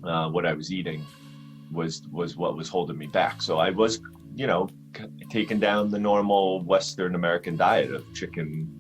what I was eating was what was holding me back. So I was, you know, taking down the normal Western American diet of chicken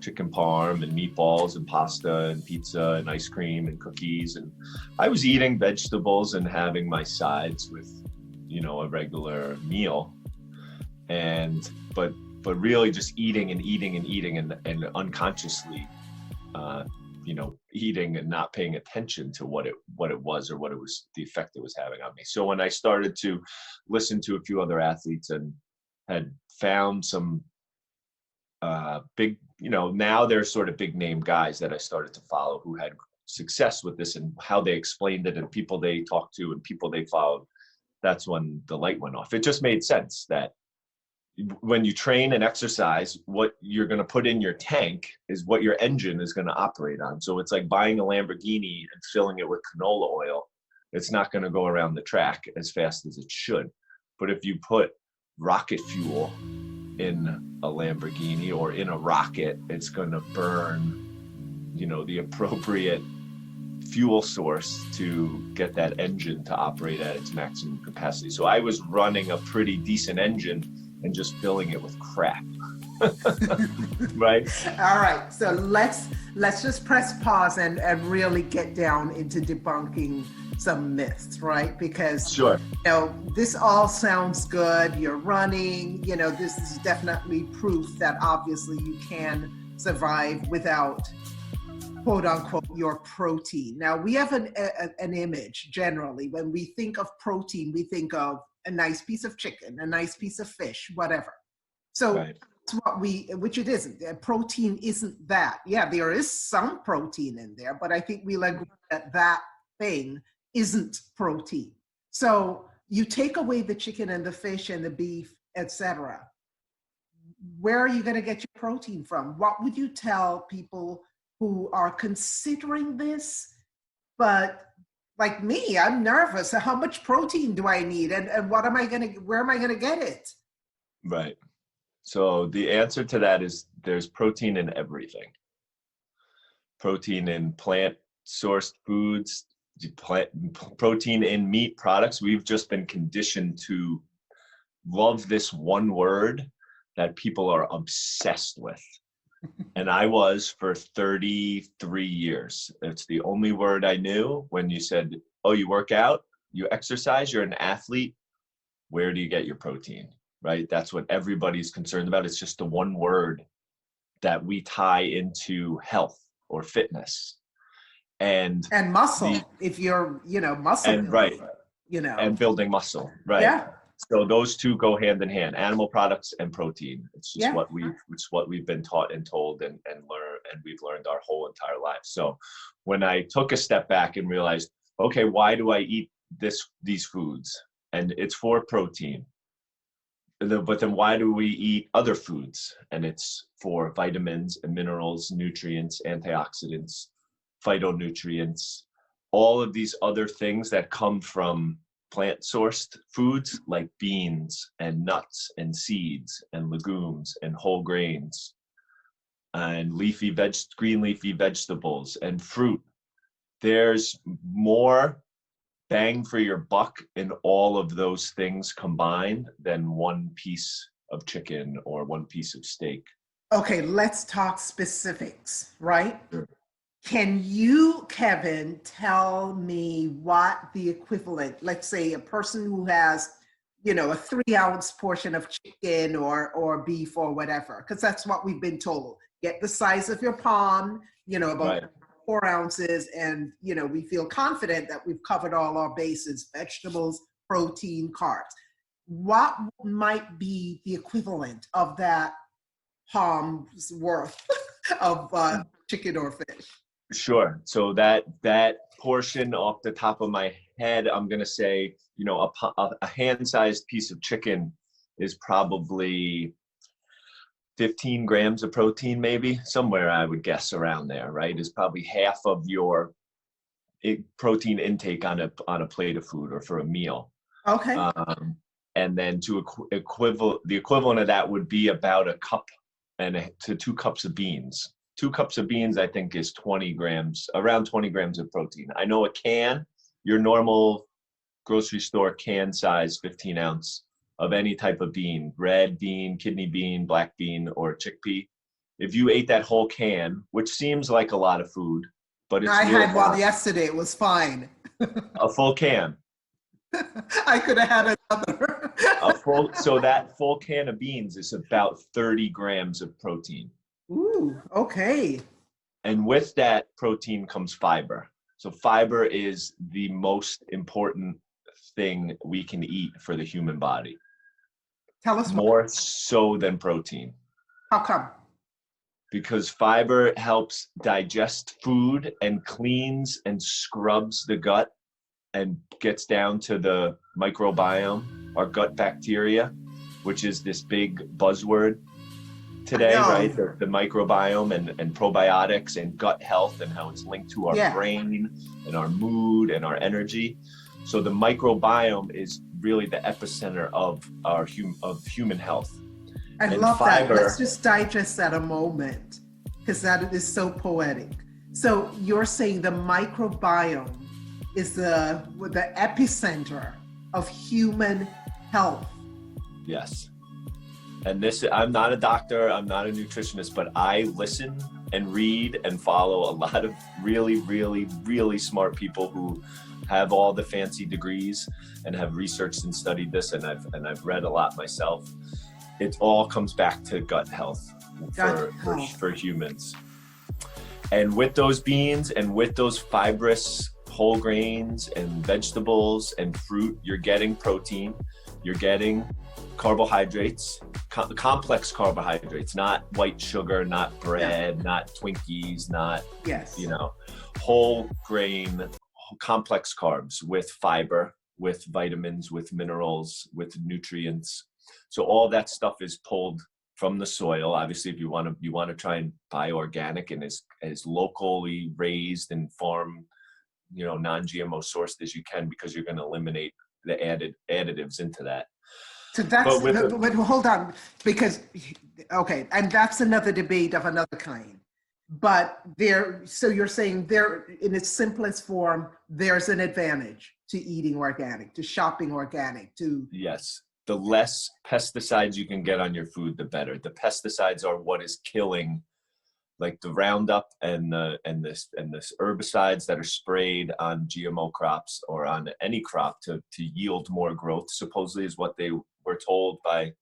parm and meatballs and pasta and pizza and ice cream and cookies, and I was eating vegetables and having my sides with, you know, a regular meal, and but really just eating and unconsciously you know, eating and not paying attention to what it was, or what it was, the effect it was having on me. So when I started to listen to a few other athletes and had found some big, you know, now they're sort of big name guys that I started to follow who had success with this and how they explained it and people they talked to and people they followed, that's when the light went off. It just made sense that when you train and exercise, what you're going to put in your tank is what your engine is going to operate on. So it's like buying a Lamborghini and filling it with canola oil. It's not going to go around the track as fast as it should. But if you put rocket fuel in a Lamborghini or in a rocket, it's going to burn, you know, the appropriate fuel source to get that engine to operate at its maximum capacity. So I was running a pretty decent engine and just filling it with crap. Right? All right. So let's just press pause and really get down into debunking some myths, right? Because sure, you know, this all sounds good. You're running, you know, this is definitely proof that obviously you can survive without, quote unquote, your protein. Now we have an image generally. When we think of protein, we think of a nice piece of chicken, a nice piece of fish, whatever. So right. That's what which it isn't. Protein isn't that. Yeah, there is some protein in there, but I think we'll agree that that thing isn't protein. So you take away the chicken and the fish and the beef, etc. Where are you going to get your protein from? What would you tell people who are considering this, but like me, I'm nervous. How much protein do I need? And where am I going to get it? Right. So the answer to that is there's protein in everything. Protein in plant-sourced foods, protein in meat products. We've just been conditioned to love this one word that people are obsessed with. And I was for 33 years. It's the only word I knew. When you said, oh, you work out, you exercise, you're an athlete, where do you get your protein, right? That's what everybody's concerned about. It's just the one word that we tie into health or fitness. And muscle, if you're, you know, muscle and building, right, you know, and building muscle, right? Yeah. So those two go hand in hand: animal products and protein. It's just Yeah. it's what we've been taught and told and learned, and we've learned our whole entire lives. So when I took a step back and realized, okay, why do I eat these foods? And it's for protein. But then why do we eat other foods? And it's for vitamins and minerals, nutrients, antioxidants, phytonutrients, all of these other things that come from plant-sourced foods like beans and nuts and seeds and legumes and whole grains and green leafy vegetables and fruit. There's more bang for your buck in all of those things combined than one piece of chicken or one piece of steak. Okay, let's talk specifics, right? Sure. Can you, Kevin, tell me what the equivalent, let's say a person who has, you know, a 3-ounce portion of chicken or beef or whatever, because that's what we've been told. Get the size of your palm, you know, about Right. 4 ounces, and, you know, we feel confident that we've covered all our bases: vegetables, protein, carbs. What might be the equivalent of that palm's worth of chicken or fish? Sure. So that portion off the top of my head, I'm going to say, you know, a hand-sized piece of chicken is probably 15 grams of protein, maybe somewhere, I would guess around there, right? Is probably half of your protein intake on a plate of food or for a meal. Okay. And then the equivalent of that would be about a cup to 2 cups of beans. 2 cups of beans, I think, is 20 grams, around 20 grams of protein. I know a can your normal grocery store can size 15 ounce of any type of bean, red bean, kidney bean, black bean, or chickpea. If you ate that whole can, which seems like a lot of food, but it's I really had one not. yesterday. It was fine. A full can. I could have had another. So that full can of beans is about 30 grams of protein. Ooh, okay. And with that protein comes fiber. So fiber is the most important thing we can eat for the human body. Tell us more so than protein. How come? Because fiber helps digest food and cleans and scrubs the gut and gets down to the microbiome, our gut bacteria, which is this big buzzword today, right? The microbiome and probiotics and gut health and how it's linked to our brain and our mood and our energy. So the microbiome is really the epicenter of our human health. I love fiber, that. Let's just digest that a moment, because that is so poetic. So you're saying the microbiome is the epicenter of human health. Yes. And this, I'm not a doctor, I'm not a nutritionist, but I listen and read and follow a lot of really, really, really smart people who have all the fancy degrees and have researched and studied this, and I've read a lot myself. It all comes back to gut health for humans. And with those beans and with those fibrous whole grains and vegetables and fruit, you're getting protein, you're getting carbohydrates, complex carbohydrates, not white sugar, not bread, not Twinkies, not, whole grain, complex carbs with fiber, with vitamins, with minerals, with nutrients. So all that stuff is pulled from the soil. Obviously, if you want to try and buy organic and as locally raised and farm, non-GMO sourced as you can, because you're going to eliminate the additives into that. So that's, but hold on, because, and that's another debate of another kind. But so you're saying there, in its simplest form, there's an advantage to eating organic, to shopping organic, to... Yes. The less pesticides you can get on your food, the better. The pesticides are what is killing, like the Roundup and this herbicides that are sprayed on GMO crops or on any crop to yield more growth, supposedly is what they were told by,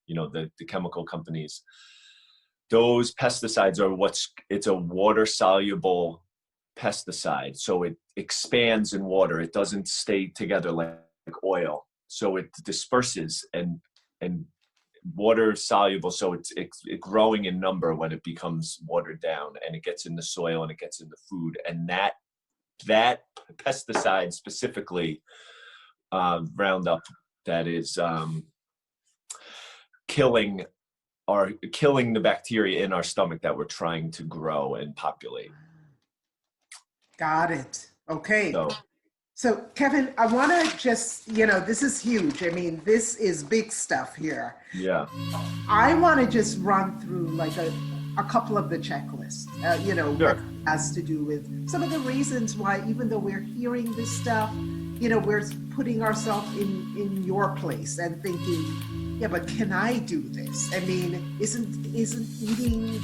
the chemical companies. Those pesticides are it's a water soluble pesticide. So it expands in water. It doesn't stay together like oil. So it disperses and water soluble. So it's growing in number when it becomes watered down, and it gets in the soil and it gets in the food. And that pesticide specifically, Roundup, that is killing the bacteria in our stomach that we're trying to grow and populate. Got it. Okay. So Kevin, I want to just, this is huge. I mean, this is big stuff here. Yeah. I want to just run through like a couple of the checklists, what has to do with some of the reasons why, even though we're hearing this stuff, we're putting ourselves in your place and thinking, yeah, but can I do this? I mean, isn't eating,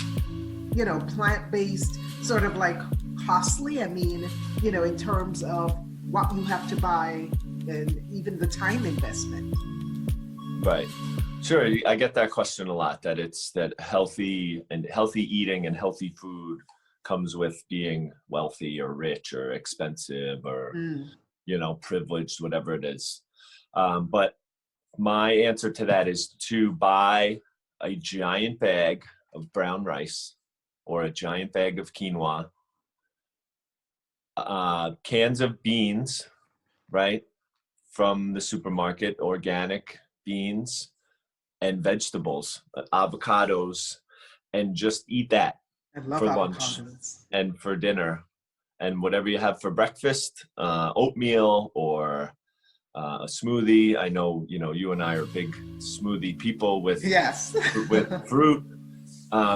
plant-based sort of like costly? I mean, in terms of what you have to buy and even the time investment. Right. Sure. I get that question a lot, that healthy eating and healthy food comes with being wealthy or rich or expensive or, privileged, whatever it is. But my answer to that is to buy a giant bag of brown rice or a giant bag of quinoa, cans of beans, right, from the supermarket, organic beans, and vegetables, avocados, and just eat that for lunch and for dinner, and whatever you have for breakfast, oatmeal or a smoothie. I know, you and I are big smoothie people with fruit.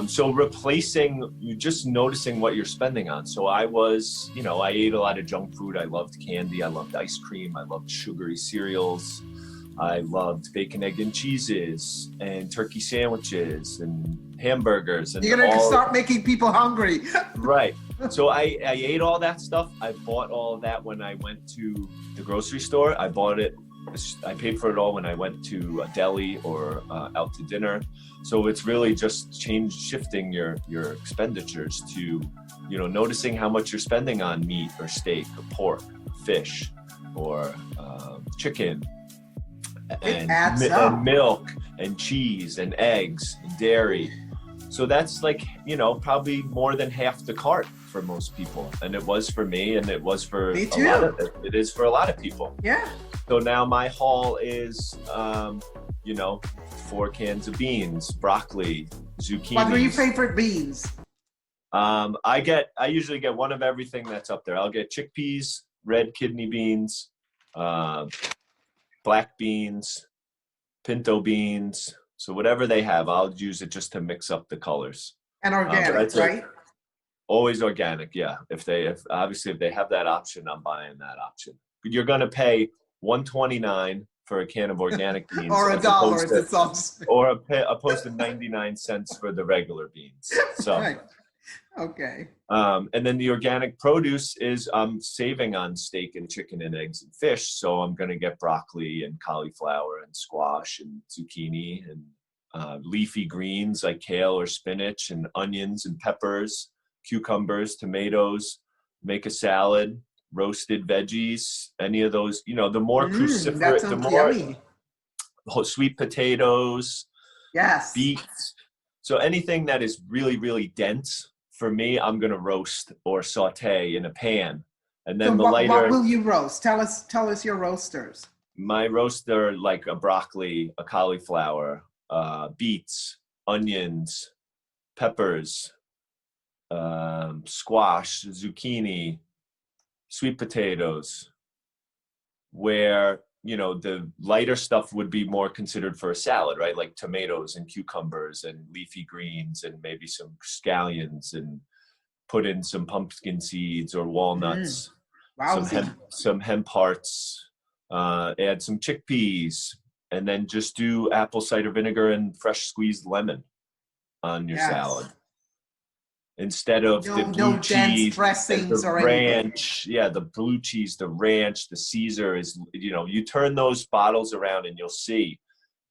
So replacing, you just noticing what you're spending on. So I was, I ate a lot of junk food. I loved candy. I loved ice cream. I loved sugary cereals. I loved bacon, egg, and cheeses and turkey sandwiches and hamburgers. And you're gonna start making people hungry. Right. So I ate all that stuff. I bought all of that when I went to the grocery store. I paid for it all when I went to a deli or out to dinner. So it's really just shifting your expenditures to, noticing how much you're spending on meat or steak or pork, fish, or chicken, and milk and cheese and eggs and dairy. So that's like, probably more than half the cart for most people. And it was for me, and it was for me too. It is for a lot of people. Yeah. So now my haul is, 4 cans of beans, broccoli, zucchini. What are your favorite beans? I usually get one of everything that's up there. I'll get chickpeas, red kidney beans, black beans, pinto beans. So whatever they have, I'll use it just to mix up the colors. And organic, right? Always organic, yeah. If they have that option, I'm buying that option. But you're gonna pay $1.29 for a can of organic beans, or $1. Or opposed to 99 cents for the regular beans. So, right. Okay. And then the organic produce is I'm saving on steak and chicken and eggs and fish. So I'm going to get broccoli and cauliflower and squash and zucchini and leafy greens like kale or spinach and onions and peppers, cucumbers, tomatoes, make a salad, roasted veggies, any of those, the more cruciferous, the more yummy. Sweet potatoes, yes, beets. So anything that is really, really dense, for me, I'm going to roast or saute in a pan. And then what will you roast? Tell us your roasters. My roaster, like a broccoli, a cauliflower, beets, onions, peppers, squash, zucchini, sweet potatoes, where, the lighter stuff would be more considered for a salad, right? Like tomatoes and cucumbers and leafy greens and maybe some scallions, and put in some pumpkin seeds or walnuts, some hemp hearts, add some chickpeas, and then just do apple cider vinegar and fresh squeezed lemon on your salad. Instead of the blue cheese, dressings the ranch, the blue cheese, the ranch, the Caesar is, you turn those bottles around and you'll see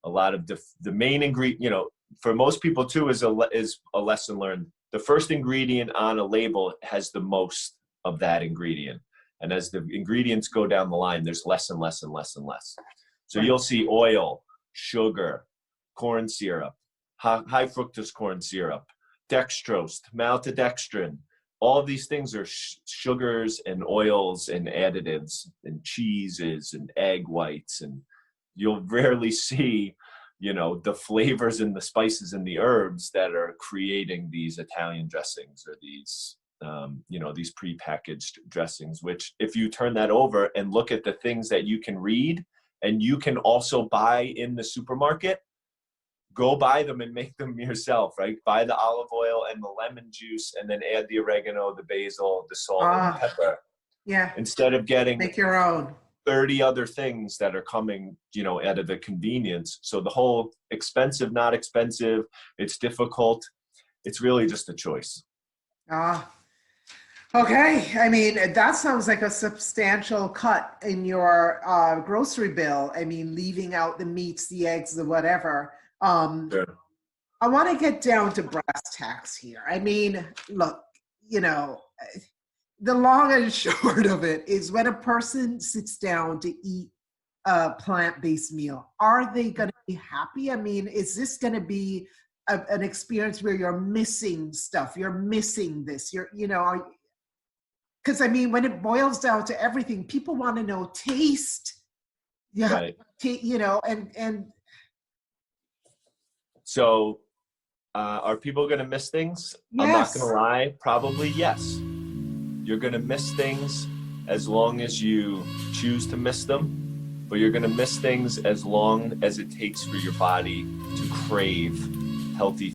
a lot of the main ingredient, for most people too, is a lesson learned. The first ingredient on a label has the most of that ingredient. And as the ingredients go down the line, there's less and less and less and less. So you'll see oil, sugar, corn syrup, high fructose corn syrup, dextrose, maltodextrin. All of these things are sugars and oils and additives and cheeses and egg whites. And you'll rarely see, the flavors and the spices and the herbs that are creating these Italian dressings or these, these prepackaged dressings, which if you turn that over and look at the things that you can read and you can also buy in the supermarket, go buy them and make them yourself, right? Buy the olive oil and the lemon juice and then add the oregano, the basil, the salt, and the pepper. Yeah. Instead of getting make your own 30 other things that are coming, out of the convenience. So the whole expensive, not expensive, it's difficult. It's really just a choice. Okay. I mean, that sounds like a substantial cut in your grocery bill. I mean, leaving out the meats, the eggs, the whatever. Sure. I want to get down to brass tacks here. I mean, look, the long and short of it is when a person sits down to eat a plant-based meal, are they going to be happy? I mean, is this going to be an experience where you're missing stuff? You're missing this, because I mean, when it boils down to everything, people want to know taste, right. And so are people going to miss things? Yes. I'm not going to lie, probably yes. You're going to miss things as long as you choose to miss them, but you're going to miss things as long as it takes for your body to crave healthy